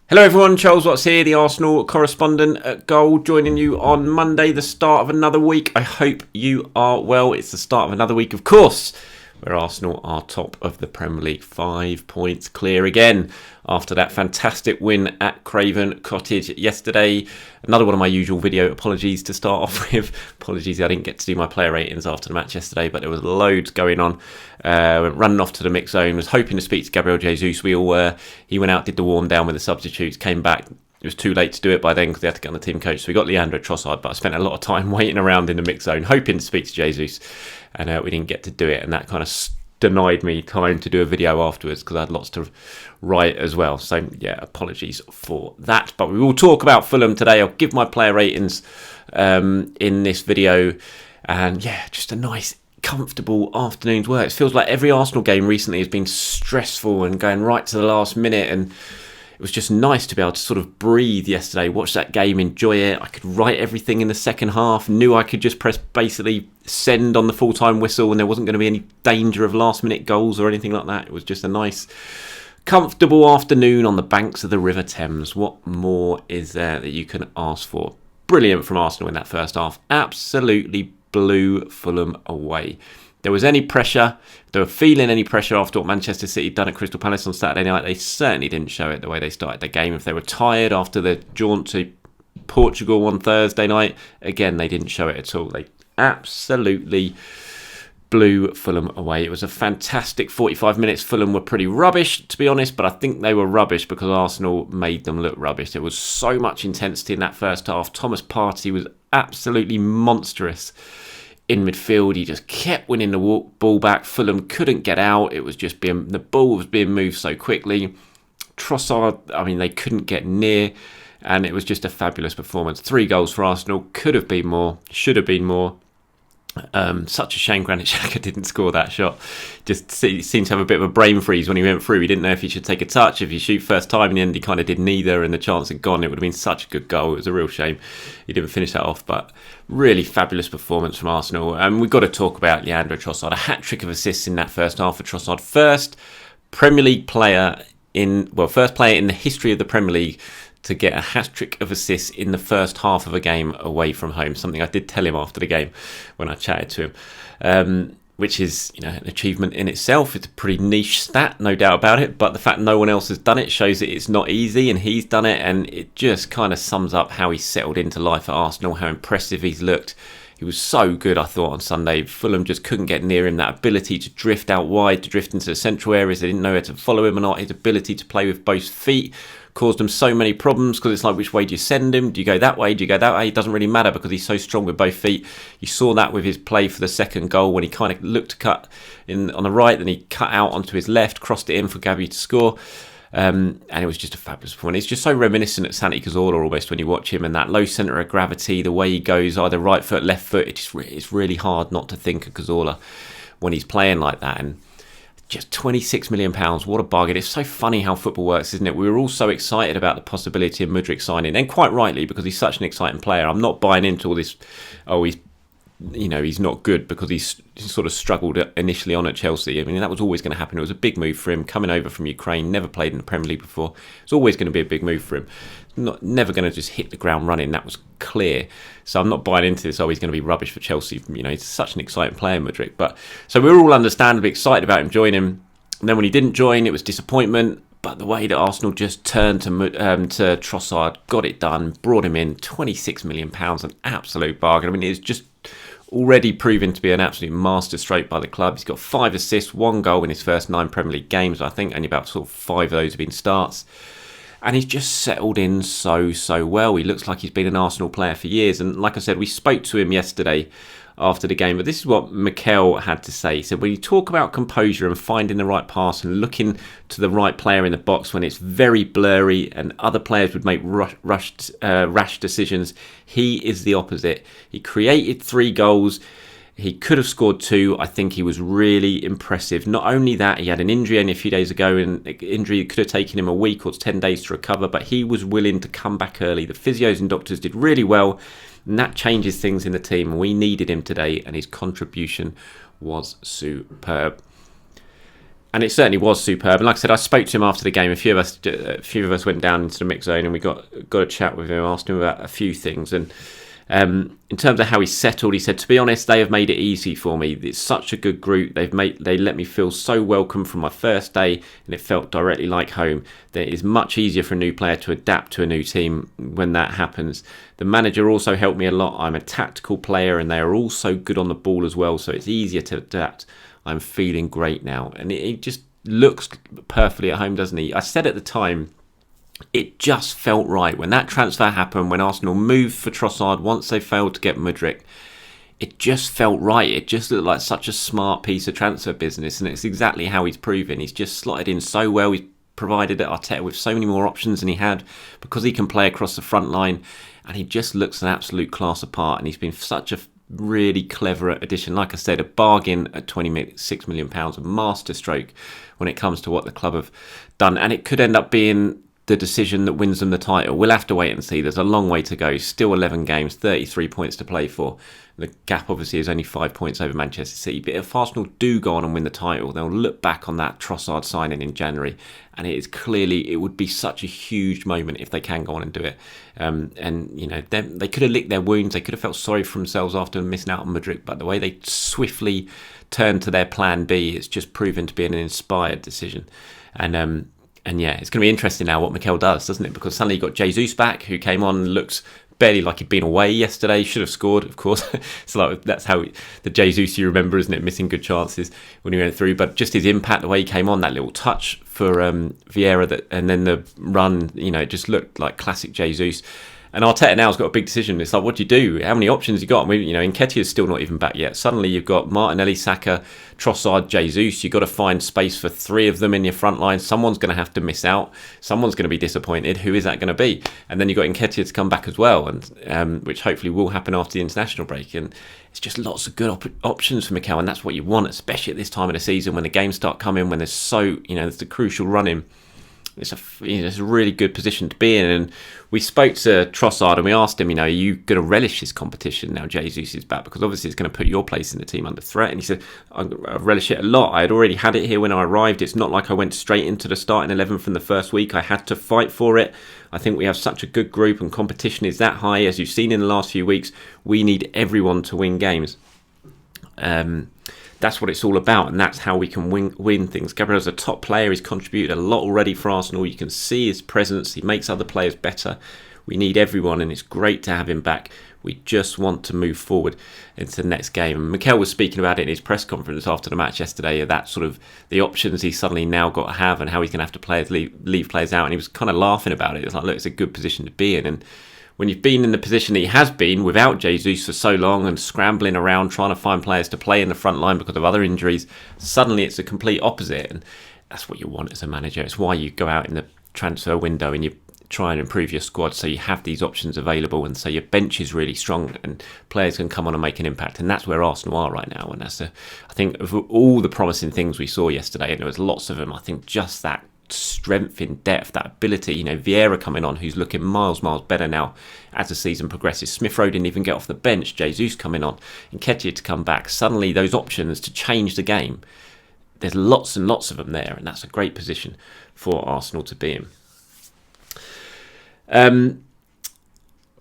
Hello everyone, Charles Watts here, the Arsenal correspondent at Goal, joining you on Monday, the start of another week. I hope you are well. It's the start of another week, of course, where Arsenal are top of the Premier League, 5 points clear again after that fantastic win at Craven Cottage yesterday. Another one of my usual video apologies to start off with. Apologies I didn't get to do my player ratings after the match yesterday, but there was loads going on. Went running off to the mix zone, was hoping to speak to Gabriel Jesus. We all were. He went out, did the warm down with the substitutes, came back. It was too late to do it by then because they had to get on the team coach. So we got Leandro Trossard, but I spent a lot of time waiting around in the mix zone, hoping to speak to Jesus, and we didn't get to do it. And that kind of denied me time to do a video afterwards because I had lots to write as well. So yeah, apologies for that. But we will talk about Fulham today. I'll give my player ratings in this video, and yeah, just a nice comfortable afternoon's work. It feels like every Arsenal game recently has been stressful and going right to the last minute, and it was just nice to be able to sort of breathe yesterday, watch that game, enjoy it. I could write everything in the second half, knew I could just press basically send on the full-time whistle and there wasn't going to be any danger of last-minute goals or anything like that. It was just a nice, comfortable afternoon on the banks of the River Thames. What more is there that you can ask for? Brilliant from Arsenal in that first half. Absolutely blew Fulham away. There was any pressure, if they were feeling any pressure after what Manchester City done at Crystal Palace on Saturday night, they certainly didn't show it the way they started the game. If they were tired after the jaunt to Portugal on Thursday night, again, they didn't show it at all. They absolutely blew Fulham away. It was a fantastic 45 minutes. Fulham were pretty rubbish, to be honest, but I think they were rubbish because Arsenal made them look rubbish. There was so much intensity in that first half. Thomas Partey was absolutely monstrous in midfield. He just kept winning the ball back. Fulham couldn't get out. It was just the ball was being moved so quickly. Trossard, I mean, they couldn't get near, and it was just a fabulous performance. 3 goals for Arsenal. Could have been more. Should have been more. Such a shame Granit Xhaka didn't score that shot. Just seemed to have a bit of a brain freeze when he went through. He didn't know if he should take a touch, if he shoot first time. In the end, he kind of did neither, and the chance had gone. It would have been such a good goal. It was a real shame he didn't finish that off, but really fabulous performance from Arsenal. And we've got to talk about Leandro Trossard. A hat-trick of assists in that first half for Trossard. First player in the history of the Premier League to get a hat-trick of assists in the first half of a game away from home. Something I did tell him after the game when I chatted to him, which is an achievement in itself. It's a pretty niche stat, no doubt about it, but the fact no one else has done it shows that it's not easy, and he's done it, and it just kind of sums up how he's settled into life at Arsenal, how impressive he's looked. He was so good, I thought, on Sunday. Fulham just couldn't get near him. That ability to drift out wide, to drift into the central areas, they didn't know how to follow him or not. His ability to play with both feet caused him so many problems because it's like, which way do you send him? Do you go that way? Do you go that way? It doesn't really matter because he's so strong with both feet. You saw that with his play for the second goal when he kind of looked to cut in on the right, then he cut out onto his left, crossed it in for Gabby to score. And it was just a fabulous performance. It's just so reminiscent of Santi Cazorla almost when you watch him, and that low centre of gravity, the way he goes, either right foot, left foot. It's really hard not to think of Cazorla when he's playing like that. And just £26 million, what a bargain. It's so funny how football works, isn't it? We were all so excited about the possibility of Mudryk signing, and quite rightly, because he's such an exciting player. I'm not buying into all this, he's not good because he's sort of struggled initially on at Chelsea. I mean, that was always going to happen. It was a big move for him, coming over from Ukraine, never played in the Premier League before. It's always going to be a big move for him. Never going to just hit the ground running. That was clear. So I'm not buying into this, he's going to be rubbish for Chelsea. He's such an exciting player, Mudryk. But so we were all understandably excited about him joining. And then when he didn't join, it was disappointment. But the way that Arsenal just turned to Trossard, got it done, brought him in, £26 million, an absolute bargain. I mean, it's just already proven to be an absolute masterstroke by the club. He's got 5 assists, 1 goal in his first 9 Premier League games. I think only about sort of 5 of those have been starts. And he's just settled in so well. He looks like he's been an Arsenal player for years. And like I said, we spoke to him yesterday after the game, but this is what Mikel had to say. He said, when you talk about composure and finding the right pass and looking to the right player in the box when it's very blurry and other players would make rash decisions, he is the opposite. He created 3 goals. He could have scored 2. I think he was really impressive. Not only that, he had an injury only a few days ago, and injury could have taken him a week or 10 days to recover, but he was willing to come back early. The physios and doctors did really well, and that changes things in the team. We needed him today, and his contribution was superb. And it certainly was superb. And like I said, I spoke to him after the game. A few of us went down into the mix zone and we got a chat with him, asked him about a few things. And in terms of how he settled, he said, to be honest, they have made it easy for me. It's such a good group. They let me feel so welcome from my first day, and it felt directly like home. That it is much easier for a new player to adapt to a new team when that happens. The manager also helped me a lot. I'm a tactical player, and they are also good on the ball as well, so it's easier to adapt. I'm feeling great now. And it just looks perfectly at home, doesn't he? I said at the time, it just felt right. When that transfer happened, when Arsenal moved for Trossard, once they failed to get Mudryk, it just felt right. It just looked like such a smart piece of transfer business, and it's exactly how he's proven. He's just slotted in so well. He's provided Arteta with so many more options than he had because he can play across the front line, and he just looks an absolute class apart, and he's been such a really clever addition. Like I said, a bargain at £26 million, a masterstroke when it comes to what the club have done. And it could end up being the decision that wins them the title. We'll have to wait and see. There's a long way to go. Still 11 games, 33 points to play for. The gap obviously is only 5 points over Manchester City. But if Arsenal do go on and win the title, they'll look back on that Trossard signing in January, and it would be such a huge moment if they can go on and do it. And you know, they could have licked their wounds. They could have felt sorry for themselves after missing out on Mudryk. But the way they swiftly turned to their plan B, it's just proven to be an inspired decision. And yeah, it's going to be interesting now what Mikel does, doesn't it? Because suddenly you've got Jesus back, who came on and looks barely like he'd been away yesterday. Should have scored, of course. So that's how the Jesus you remember, isn't it? Missing good chances when he went through. But just his impact, the way he came on, that little touch for Vieira, and then the run, you know, it just looked like classic Jesus. And Arteta now has got a big decision. It's like, what do you do? How many options you got? I mean, you know, Nketiah's still not even back yet. Suddenly you've got Martinelli, Saka, Trossard, Jesus. You've got to find space for three of them in your front line. Someone's going to have to miss out. Someone's going to be disappointed. Who is that going to be? And then you've got Nketiah to come back as well, and which hopefully will happen after the international break. And it's just lots of good options for Mikel, and that's what you want, especially at this time of the season when the games start coming, when there's the crucial running. It's a really good position to be in. And we spoke to Trossard and we asked him, are you going to relish this competition now Jesus is back? Because obviously it's going to put your place in the team under threat. And he said, I relish it a lot. I had already had it here when I arrived. It's not like I went straight into the starting 11 from the first week. I had to fight for it. I think we have such a good group and competition is that high. As you've seen in the last few weeks, we need everyone to win games. That's what it's all about, and that's how we can win things. Gabriel's a top player. He's contributed a lot already for Arsenal. You can see his presence. He makes other players better. We need everyone, and it's great to have him back. We just want to move forward into the next game. And Mikel was speaking about it in his press conference after the match yesterday, that sort of the options he's suddenly now got to have and how he's going to have to leave players out. And he was kind of laughing about it. It's like, look, it's a good position to be in. And when you've been in the position that he has been without Jesus for so long and scrambling around trying to find players to play in the front line because of other injuries, suddenly it's a complete opposite. And that's what you want as a manager. It's why you go out in the transfer window and you try and improve your squad so you have these options available and so your bench is really strong and players can come on and make an impact. And that's where Arsenal are right now. And I think of all the promising things we saw yesterday, and there was lots of them, I think just that strength in depth, that ability, Vieira coming on, who's looking miles better now as the season progresses. Smith Rowe didn't even get off the bench. Jesus coming on, Nketiah to come back. Suddenly those options to change the game, there's lots and lots of them there, and that's a great position for Arsenal to be in.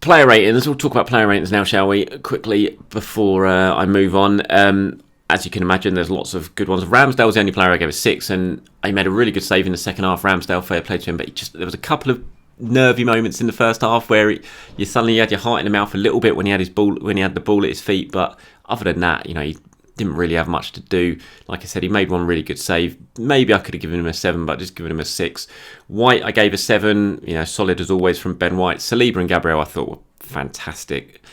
Player ratings. We'll talk about player ratings now, shall we? Quickly before I move on. As you can imagine, there's lots of good ones. Ramsdale was the only player I gave a 6, and he made a really good save in the second half. Ramsdale, fair play to him, but there was a couple of nervy moments in the first half where you suddenly had your heart in the mouth a little bit when he had the ball at his feet. But other than that, he didn't really have much to do. Like I said, he made one really good save. Maybe I could have given him a 7, but just given him a 6. White, I gave a 7. Solid as always from Ben White. Saliba and Gabriel, I thought were fantastic.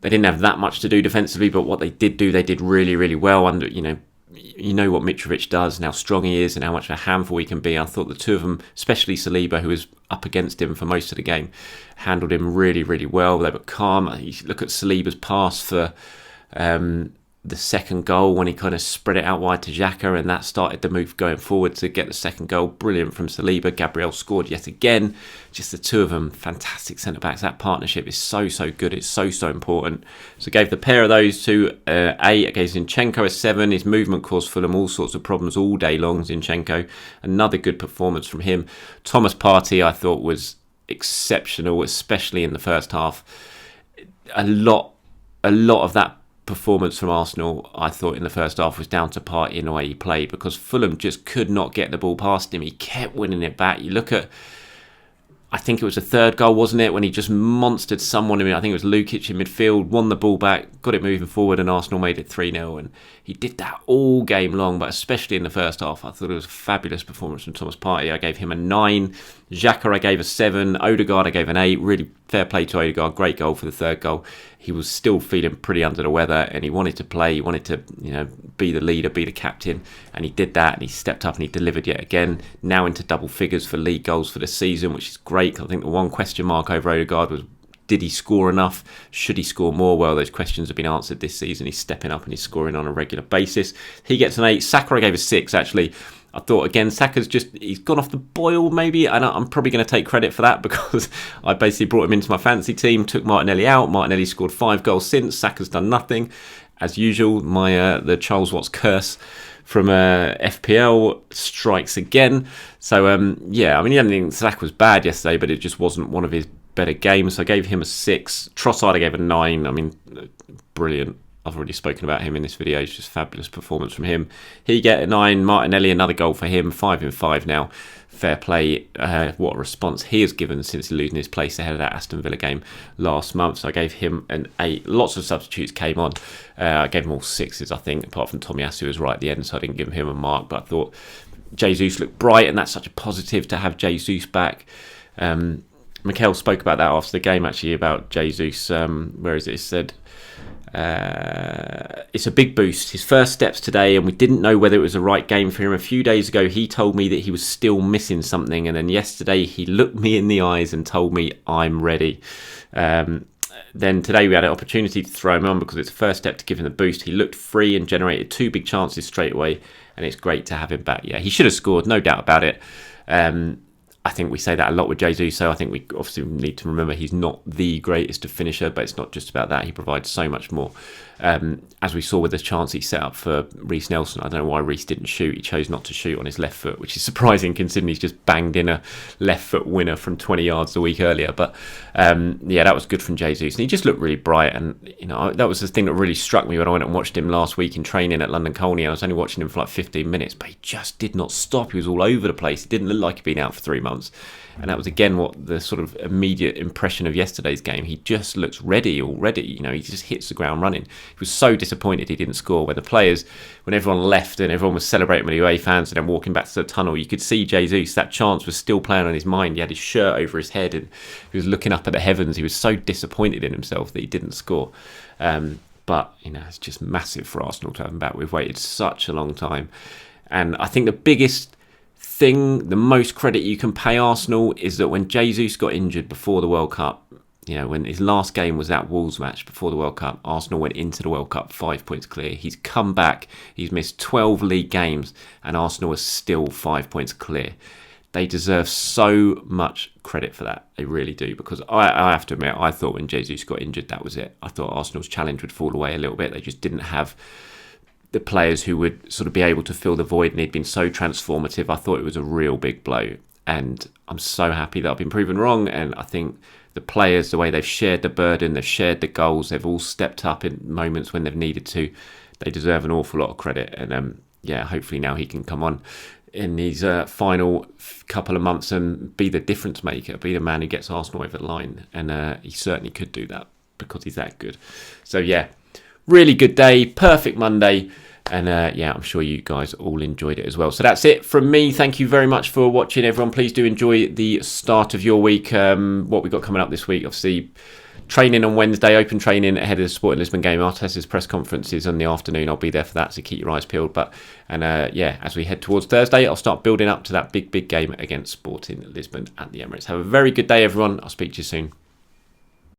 They didn't have that much to do defensively, but what they did do, they did really, really well. Under what Mitrovic does and how strong he is and how much of a handful he can be. I thought the two of them, especially Saliba, who was up against him for most of the game, handled him really, really well. They were calm. You look at Saliba's pass for the second goal when he kind of spread it out wide to Xhaka, and that started the move going forward to get the second goal. Brilliant from Saliba. Gabriel scored yet again. Just the two of them, fantastic centre-backs. That partnership is so good. It's so important. So gave the pair of those to I gave Zinchenko a 7. His movement caused Fulham all sorts of problems all day long. Zinchenko, another good performance from him. Thomas Partey, I thought, was exceptional, especially in the first half. A lot of that performance from Arsenal, I thought, in the first half was down to Partey in the way he played, because Fulham just could not get the ball past him. He kept winning it back. You look at, I think it was the third goal, wasn't it, when he just monstered someone. I think it was Lukic in midfield, won the ball back, got it moving forward, and Arsenal made it 3-0. And he did that all game long, but especially in the first half. I thought it was a fabulous performance from Thomas Partey. I gave him a 9. Xhaka I gave a 7. Odegaard I gave an 8. Really fair play to Odegaard. Great goal for the third goal. He was still feeling pretty under the weather, and he wanted to play. He wanted to, be the leader, be the captain, and he did that. And he stepped up and he delivered yet again. Now into double figures for league goals for the season, which is great. I think the one question mark over Odegaard was, did he score enough? Should he score more? Well, those questions have been answered this season. He's stepping up and he's scoring on a regular basis. He gets an 8. Saka I gave a 6, actually. I thought, again, Saka's he's gone off the boil maybe, and I'm probably going to take credit for that, because I basically brought him into my fantasy team, took Martinelli out. Martinelli scored 5 goals since. Saka's done nothing. As usual, the Charles Watts curse from FPL strikes again. So, he didn't think Saka was bad yesterday, but it just wasn't one of his better games. So I gave him a 6. Trossard I gave a 9. Brilliant. I've already spoken about him in this video. It's just fabulous performance from him. He get a 9. Martinelli, another goal for him. 5 in 5 now. Fair play. What a response he has given since losing his place ahead of that Aston Villa game last month. So I gave him an 8. Lots of substitutes came on. I gave him all 6s, I think, apart from Tomiyasu, who was right at the end, so I didn't give him a mark. But I thought Jesus looked bright, and that's such a positive to have Jesus back. Mikel spoke about that after the game, actually, about Jesus. Where is it? He said, it's a big boost. His first steps today, and we didn't know whether it was the right game for him. A few days ago, he told me that he was still missing something, and then yesterday he looked me in the eyes and told me I'm ready. Then today we had an opportunity to throw him on because it's the first step to give him the boost. He looked free and generated 2 big chances straight away, and it's great to have him back. Yeah, he should have scored, no doubt about it. I think we say that a lot with Jesus, so I think we obviously need to remember he's not the greatest of finisher, but it's not just about that. He provides so much more. As we saw with the chance he set up for Reece Nelson, I don't know why Reece didn't shoot. He chose not to shoot on his left foot, which is surprising considering he's just banged in a left foot winner from 20 yards the week earlier. But that was good from Jesus, and he just looked really bright. And that was the thing that really struck me when I went and watched him last week in training at London Colney. I was only watching him for like 15 minutes, but he just did not stop. He was all over the place. It didn't look like he'd been out for 3 months. And that was again what the sort of immediate impression of yesterday's game. He just looks ready already. He just hits the ground running. He was so disappointed he didn't score. When everyone left and everyone was celebrating with the away fans and then walking back to the tunnel, you could see Jesus, that chance was still playing on his mind. He had his shirt over his head and he was looking up at the heavens. He was so disappointed in himself that he didn't score. But it's just massive for Arsenal to have him back. We've waited such a long time. And I think the biggest thing, the most credit you can pay Arsenal is that when Jesus got injured before the World Cup, when his last game was that Wolves match before the World Cup, Arsenal went into the World Cup 5 points clear. He's come back, he's missed 12 league games, and Arsenal is still 5 points clear. They deserve so much credit for that. They really do, because I have to admit, I thought when Jesus got injured, that was it. I thought Arsenal's challenge would fall away a little bit. They just didn't have the players who would sort of be able to fill the void, and he'd been so transformative. I thought it was a real big blow, and I'm so happy that I've been proven wrong. And I think the players, the way they've shared the burden, they've shared the goals, they've all stepped up in moments when they've needed to. They deserve an awful lot of credit, and hopefully now he can come on in these final couple of months and be the difference maker, be the man who gets Arsenal over the line, and he certainly could do that because he's that good. So really good day, perfect Monday, and I'm sure you guys all enjoyed it as well. So that's it from me. Thank you very much for watching, everyone. Please do enjoy the start of your week. What we've got coming up this week, obviously, training on Wednesday, open training ahead of the Sporting Lisbon game. Arteta's press conference is in the afternoon. I'll be there for that, so keep your eyes peeled. As we head towards Thursday, I'll start building up to that big game against Sporting Lisbon at the Emirates. Have a very good day, everyone. I'll speak to you soon.